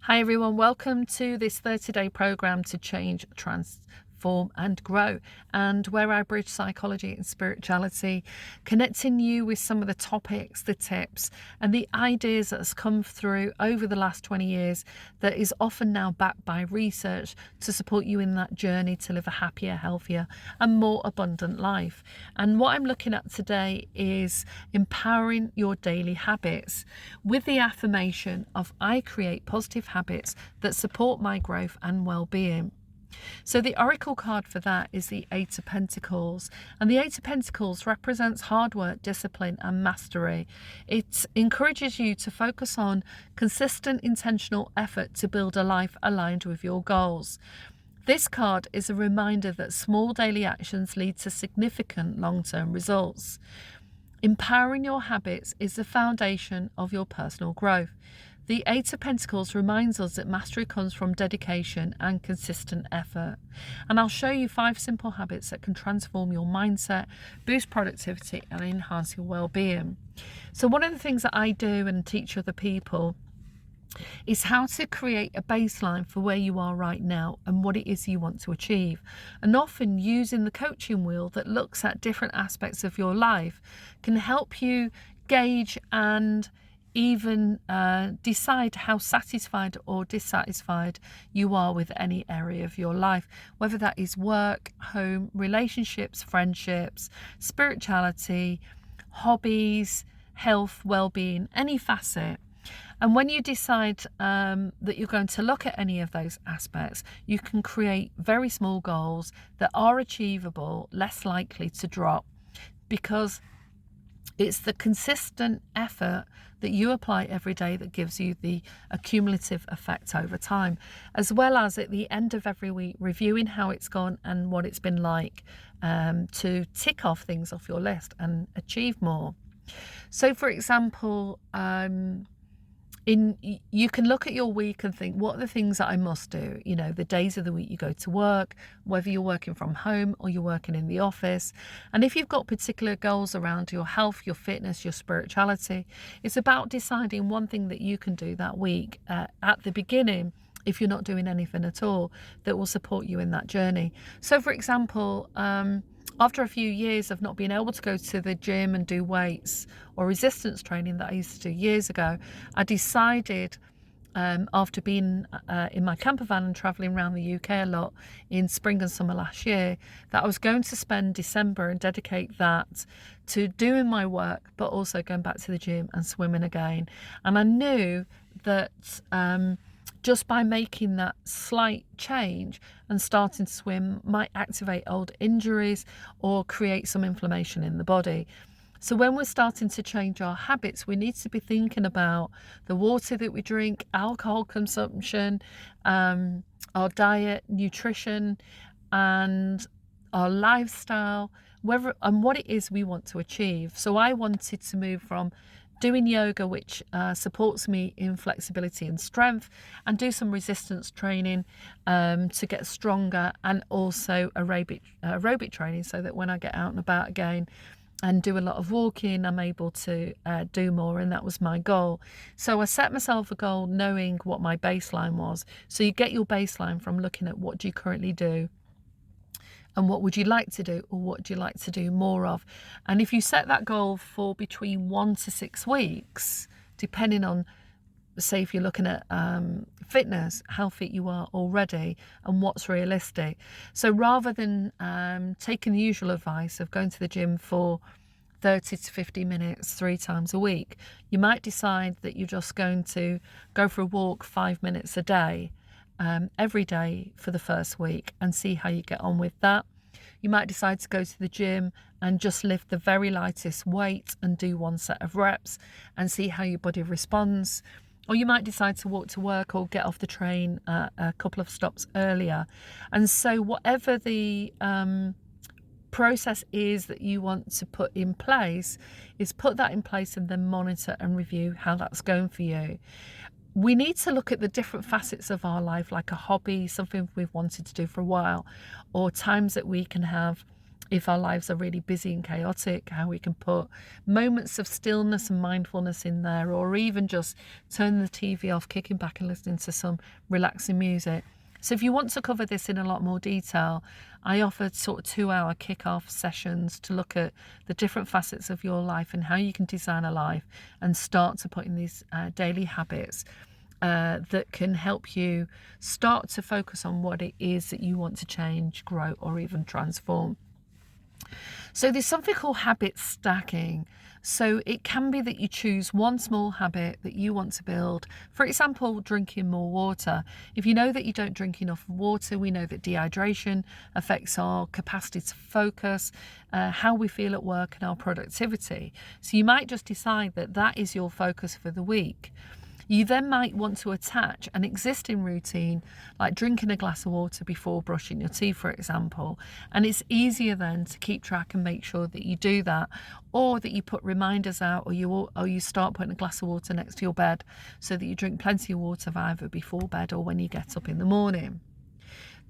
Hi everyone, welcome to this 30-day program to change, transform and grow, and where I bridge psychology and spirituality, connecting you with some of the topics, the tips and the ideas that has come through over the last 20 years that is often now backed by research to support you in that journey to live a happier, healthier and more abundant life. And what I'm looking at today is empowering your daily habits with the affirmation of I create positive habits that support my growth and well-being. So the oracle card for that is the Eight of Pentacles, and the Eight of Pentacles represents hard work, discipline and mastery. It encourages you to focus on consistent intentional effort to build a life aligned with your goals. This card is a reminder that small daily actions lead to significant long-term results. Empowering your habits is the foundation of your personal growth. The Eight of Pentacles reminds us that mastery comes from dedication and consistent effort. And I'll show you 5 simple habits that can transform your mindset, boost productivity and enhance your well-being. So one of the things that I do and teach other people is how to create a baseline for where you are right now and what it is you want to achieve. And often using the coaching wheel that looks at different aspects of your life can help you gauge and even decide how satisfied or dissatisfied you are with any area of your life, whether that is work, home, relationships, friendships, spirituality, hobbies, health, well-being, any facet. And when you decide that you're going to look at any of those aspects, you can create very small goals that are achievable, less likely to drop, because it's the consistent effort that you apply every day that gives you the accumulative effect over time, as well as at the end of every week reviewing how it's gone and what it's been like, to tick off things off your list and achieve more. So for example, you can look at your week and think, what are the things that I must do? You know, the days of the week you go to work, whether you're working from home or you're working in the office. And if you've got particular goals around your health, your fitness, your spirituality, it's about deciding one thing that you can do that week at the beginning, if you're not doing anything at all, that will support you in that journey. So for example, after a few years of not being able to go to the gym and do weights or resistance training that I used to do years ago, I decided, after being in my camper van and travelling around the UK a lot in spring and summer last year, that I was going to spend December and dedicate that to doing my work, but also going back to the gym and swimming again. And I knew that just by making that slight change and starting to swim might activate old injuries or create some inflammation in the body. So when we're starting to change our habits, we need to be thinking about the water that we drink, alcohol consumption, our diet, nutrition, and our lifestyle, and what it is we want to achieve. So I wanted to move from doing yoga, which supports me in flexibility and strength, and do some resistance training to get stronger, and also aerobic training, so that when I get out and about again and do a lot of walking, I'm able to do more, and that was my goal. So I set myself a goal knowing what my baseline was. So you get your baseline from looking at what do you currently do, and what would you like to do, or what do you like to do more of. And if you set that goal for between 1 to 6 weeks, depending on, say, if you're looking at fitness, how fit you are already and what's realistic. So rather than taking the usual advice of going to the gym for 30 to 50 minutes 3 times a week, you might decide that you're just going to go for a walk 5 minutes a day, every day for the first week, and see how you get on with that. You might decide to go to the gym and just lift the very lightest weight and do 1 set of reps and see how your body responds. Or you might decide to walk to work or get off the train a couple of stops earlier. And so whatever the process is that you want to put in place, is put that in place and then monitor and review how that's going for you. We need to look at the different facets of our life, like a hobby, something we've wanted to do for a while, or times that we can have if our lives are really busy and chaotic, how we can put moments of stillness and mindfulness in there, or even just turning the TV off, kicking back and listening to some relaxing music. So if you want to cover this in a lot more detail, I offer sort of 2-hour kick-off sessions to look at the different facets of your life and how you can design a life and start to put in these daily habits that can help you start to focus on what it is that you want to change, grow, or even transform. So there's something called habit stacking. So it can be that you choose one small habit that you want to build. For example, drinking more water. If you know that you don't drink enough water, we know that dehydration affects our capacity to focus, how we feel at work, and our productivity. So you might just decide that that is your focus for the week. You then might want to attach an existing routine, like drinking a glass of water before brushing your teeth, for example. And it's easier then to keep track and make sure that you do that, or that you put reminders out, or you start putting a glass of water next to your bed so that you drink plenty of water either before bed or when you get up in the morning.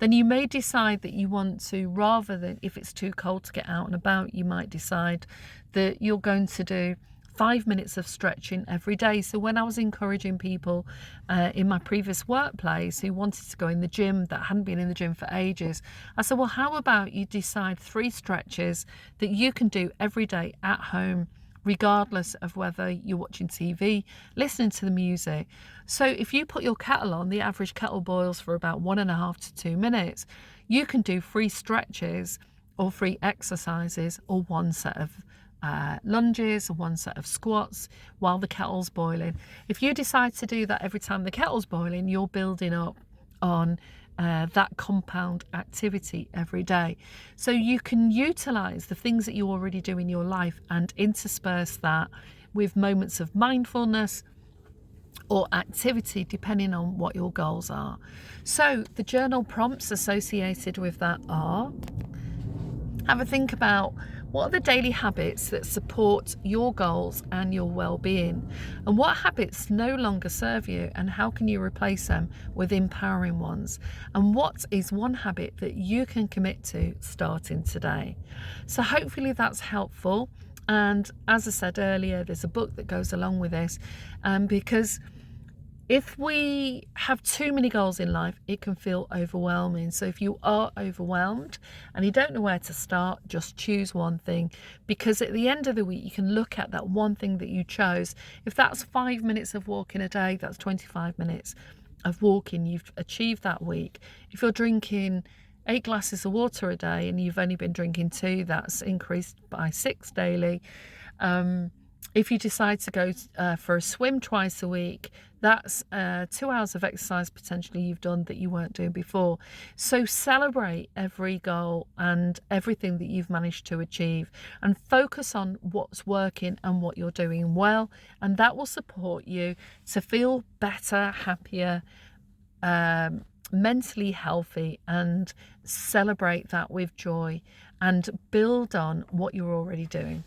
Then you may decide that you want to, rather than, if it's too cold to get out and about, you might decide that you're going to do 5 minutes of stretching every day. So when I was encouraging people in my previous workplace who wanted to go in the gym, that hadn't been in the gym for ages, I said, well, how about you decide 3 stretches that you can do every day at home, regardless of whether you're watching TV, listening to the music. So if you put your kettle on, the average kettle boils for about 1.5 to 2 minutes. You can do 3 stretches or 3 exercises or 1 set of lunges or 1 set of squats while the kettle's boiling. If you decide to do that every time the kettle's boiling, you're building up on that compound activity every day. So you can utilize the things that you already do in your life and intersperse that with moments of mindfulness or activity, depending on what your goals are. So the journal prompts associated with that are: have a think about what are the daily habits that support your goals and your well-being, and what habits no longer serve you, and how can you replace them with empowering ones, and what is one habit that you can commit to starting today. So hopefully that's helpful. And as I said earlier, there's a book that goes along with this, because if we have too many goals in life, it can feel overwhelming. So if you are overwhelmed and you don't know where to start, just choose one thing, because at the end of the week, you can look at that one thing that you chose. If that's 5 minutes of walking a day, that's 25 minutes of walking you've achieved that week. If you're drinking 8 glasses of water a day and you've only been drinking 2, that's increased by 6 daily. If you decide to go for a swim twice a week, that's 2 hours of exercise potentially you've done that you weren't doing before. So celebrate every goal and everything that you've managed to achieve, and focus on what's working and what you're doing well, and that will support you to feel better, happier, mentally healthy, and celebrate that with joy and build on what you're already doing.